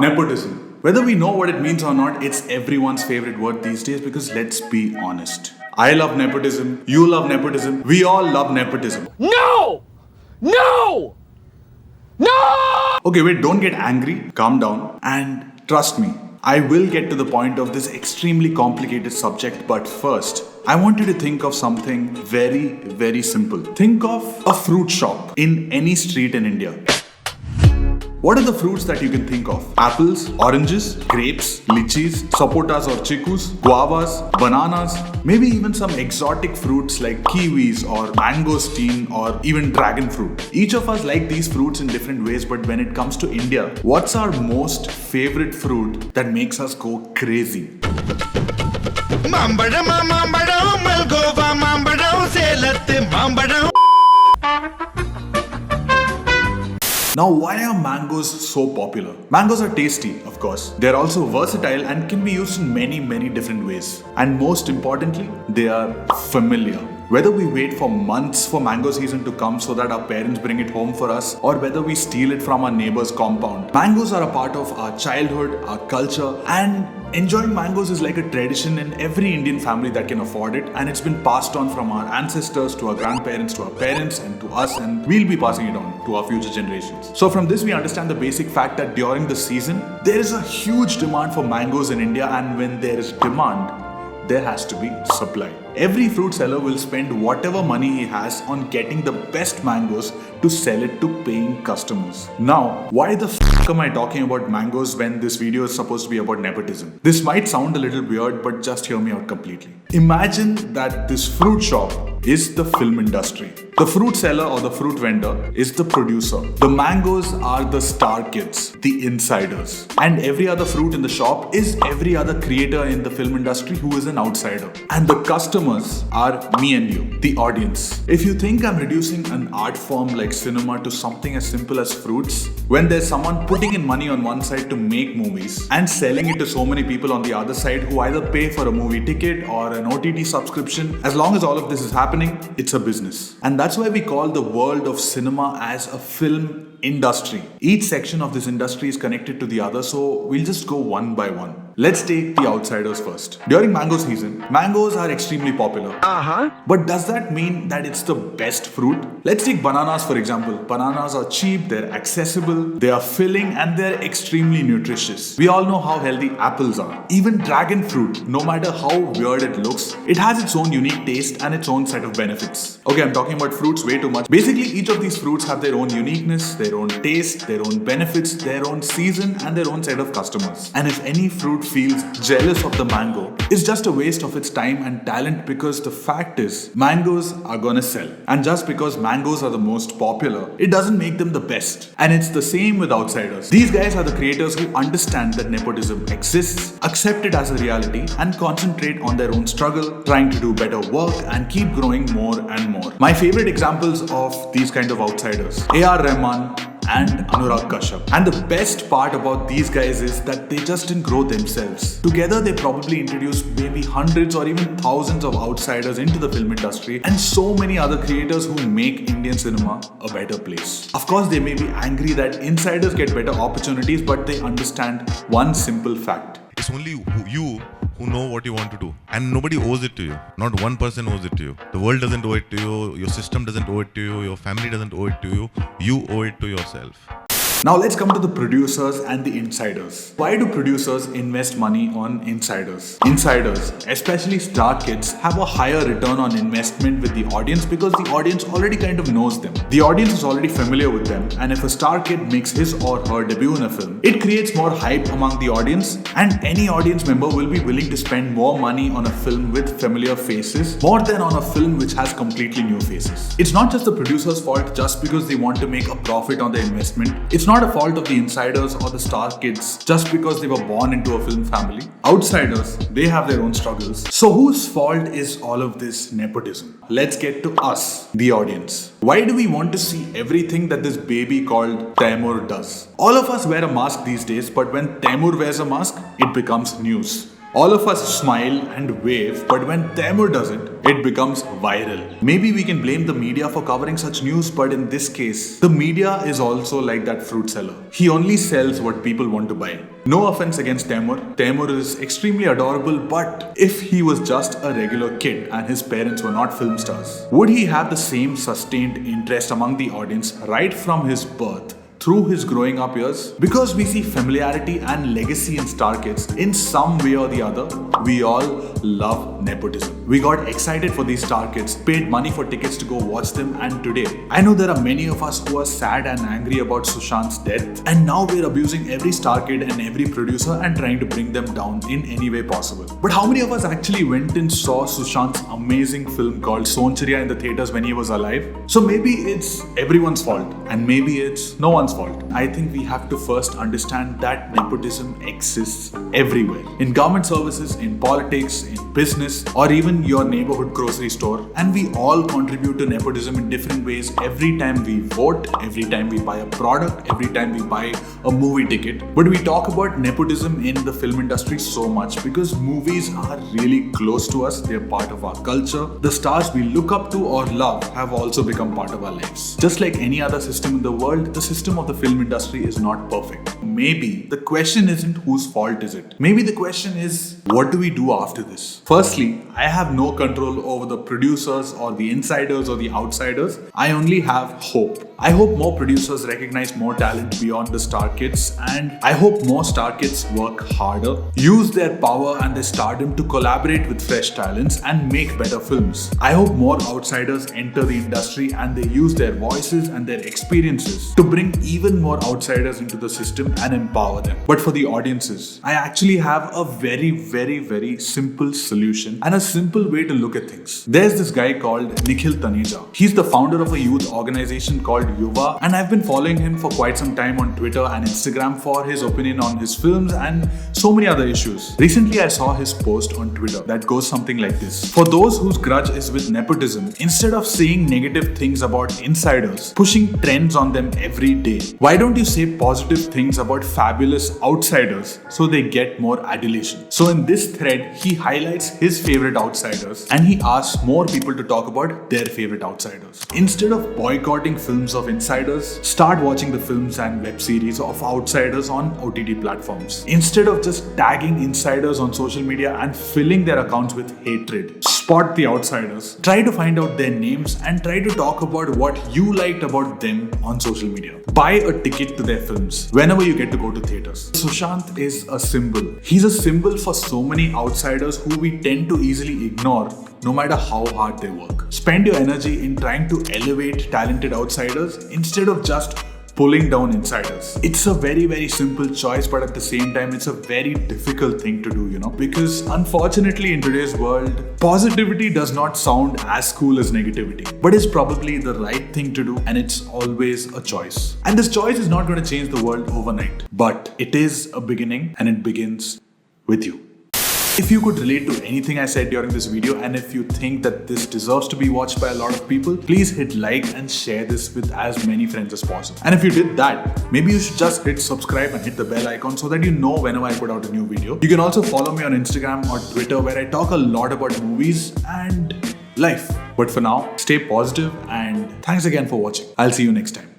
Nepotism. Whether we know what it means or not, it's everyone's favorite word these days because let's be honest. I love nepotism, you love nepotism, we all love nepotism. No! No! No! Okay, wait, don't get angry, calm down, and trust me, I will get to the point of this extremely complicated subject, but first, I want you to think of something very, very simple. Think of a fruit shop in any street in India. What are the fruits that you can think of? Apples, oranges, grapes, lychees, sapotas or chikus, guavas, bananas, maybe even some exotic fruits like kiwis or mangosteen or even dragon fruit. Each of us like these fruits in different ways, but when it comes to India, what's our most favorite fruit that makes us go crazy? Now, why are mangoes so popular? Mangoes are tasty, of course. They're also versatile and can be used in many different ways. And most importantly, they are familiar. Whether we wait for months for mango season to come so that our parents bring it home for us, or whether we steal it from our neighbor's compound, mangoes are a part of our childhood, our culture, and enjoying mangoes is like a tradition in every Indian family that can afford it, and it's been passed on from our ancestors to our grandparents to our parents and to us, and we'll be passing it on to our future generations. So from this we understand the basic fact that during the season, there is a huge demand for mangoes in India, and when there is demand, there has to be supply. Every fruit seller will spend whatever money he has on getting the best mangoes to sell it to paying customers. Now, why the f am I talking about mangoes when this video is supposed to be about nepotism? This might sound a little weird, but just hear me out completely. Imagine that this fruit shop is the film industry. The fruit seller or the fruit vendor is the producer. The mangoes are the star kids, the insiders. And every other fruit in the shop is every other creator in the film industry who is an outsider. And the customers are me and you, the audience. If you think I'm reducing an art form like cinema to something as simple as fruits, when there's someone putting in money on one side to make movies and selling it to so many people on the other side who either pay for a movie ticket or an OTT subscription, as long as all of this is happening, it's a business. And that's why we call the world of cinema as a film industry. Each section of this industry is connected to the other, so we'll just go one by one. Let's take the outsiders first. During mango season, mangoes are extremely popular. But does that mean that it's the best fruit? Let's take bananas for example. Bananas are cheap, they're accessible, they are filling, and they're extremely nutritious. We all know how healthy apples are. Even dragon fruit, no matter how weird it looks, it has its own unique taste and its own set of benefits. Okay, I'm talking about fruits way too much. Basically, each of these fruits have their own uniqueness, their own taste, their own benefits, their own season, and their own set of customers. And if any fruit feels jealous of the mango, it's just a waste of its time and talent, because the fact is, mangoes are gonna sell. And just because mangoes are the most popular, it doesn't make them the best. And it's the same with outsiders. These guys are the creators who understand that nepotism exists, accept it as a reality, and concentrate on their own struggle, trying to do better work and keep growing more and more. My favorite examples of these kind of outsiders: A.R. Rahman and Anurag Kashyap. And the best part about these guys is that they just didn't grow themselves. Together they probably introduced maybe hundreds or even thousands of outsiders into the film industry, and so many other creators who make Indian cinema a better place. Of course, they may be angry that insiders get better opportunities, but they understand one simple fact. It's only you who know what you want to do, and nobody owes it to you. Not one person owes it to you. The world doesn't owe it to you, your system doesn't owe it to you, your family doesn't owe it to you. You owe it to yourself. Now let's come to the producers and the insiders. Why do producers invest money on insiders? Insiders, especially star kids, have a higher return on investment with the audience because the audience already kind of knows them. The audience is already familiar with them, and if a star kid makes his or her debut in a film, it creates more hype among the audience, and any audience member will be willing to spend more money on a film with familiar faces more than on a film which has completely new faces. It's not just the producer's fault just because they want to make a profit on their investment. It's not a fault of the insiders or the star kids just because they were born into a film family. Outsiders, they have their own struggles. So whose fault is all of this nepotism? Let's get to us, the audience. Why do we want to see everything that this baby called Taimur does? All of us wear a mask these days, but when Taimur wears a mask, it becomes news. All of us smile and wave, but when Taimur does it, it becomes viral. Maybe we can blame the media for covering such news, but in this case, the media is also like that fruit seller. He only sells what people want to buy. No offense against Taimur. Taimur is extremely adorable, but if he was just a regular kid and his parents were not film stars, would he have the same sustained interest among the audience right from his birth through his growing up years? Because we see familiarity and legacy in star kids in some way or the other, we all love nepotism. We got excited for these star kids, paid money for tickets to go watch them, and today, I know there are many of us who are sad and angry about Sushant's death, and now we're abusing every star kid and every producer and trying to bring them down in any way possible. But how many of us actually went and saw Sushant's amazing film called Sonchariya in the theaters when he was alive? So maybe it's everyone's fault, and maybe it's no one's fault. I think we have to first understand that nepotism exists everywhere. In government services, in politics, in business, or even your neighborhood grocery store. And we all contribute to nepotism in different ways every time we vote, every time we buy a product, every time we buy a movie ticket. But we talk about nepotism in the film industry so much because movies are really close to us. They're part of our culture. The stars we look up to or love have also become part of our lives. Just like any other system in the world, the system of the film industry is not perfect. Maybe the question isn't whose fault is it. Maybe the question is, what do we do after this? Firstly, I have no control over the producers or the insiders or the outsiders. I only have hope. I hope more producers recognize more talent beyond the star kids, and I hope more star kids work harder, use their power and their stardom to collaborate with fresh talents and make better films. I hope more outsiders enter the industry and they use their voices and their experiences to bring even more outsiders into the system and empower them. But for the audiences, I actually have a very simple solution and a simple way to look at things. There's this guy called Nikhil Taneja. He's the founder of a youth organization called Yuva, and I've been following him for quite some time on Twitter and Instagram for his opinion on his films and so many other issues. Recently, I saw his post on Twitter that goes something like this. For those whose grudge is with nepotism, instead of saying negative things about insiders, pushing trends on them every day, why don't you say positive things about fabulous outsiders so they get more adulation? So in this thread, he highlights his favorite outsiders and he asks more people to talk about their favorite outsiders. Instead of boycotting films of insiders, start watching the films and web series of outsiders on OTT platforms. Instead of just tagging insiders on social media and filling their accounts with hatred, spot the outsiders, try to find out their names and try to talk about what you liked about them on social media. Buy a ticket to their films whenever you get to go to theaters. Sushant is a symbol. He's a symbol for so many outsiders who we tend to easily ignore no matter how hard they work. Spend your energy in trying to elevate talented outsiders instead of just pulling down insiders. It's a very simple choice, but at the same time, it's a very difficult thing to do, because unfortunately in today's world, positivity does not sound as cool as negativity, but it's probably the right thing to do, and it's always a choice. And this choice is not going to change the world overnight, but it is a beginning, and it begins with you. If you could relate to anything I said during this video, and if you think that this deserves to be watched by a lot of people, please hit like and share this with as many friends as possible. And if you did that, maybe you should just hit subscribe and hit the bell icon so that you know whenever I put out a new video. You can also follow me on Instagram or Twitter, where I talk a lot about movies and life. But for now, stay positive and thanks again for watching. I'll see you next time.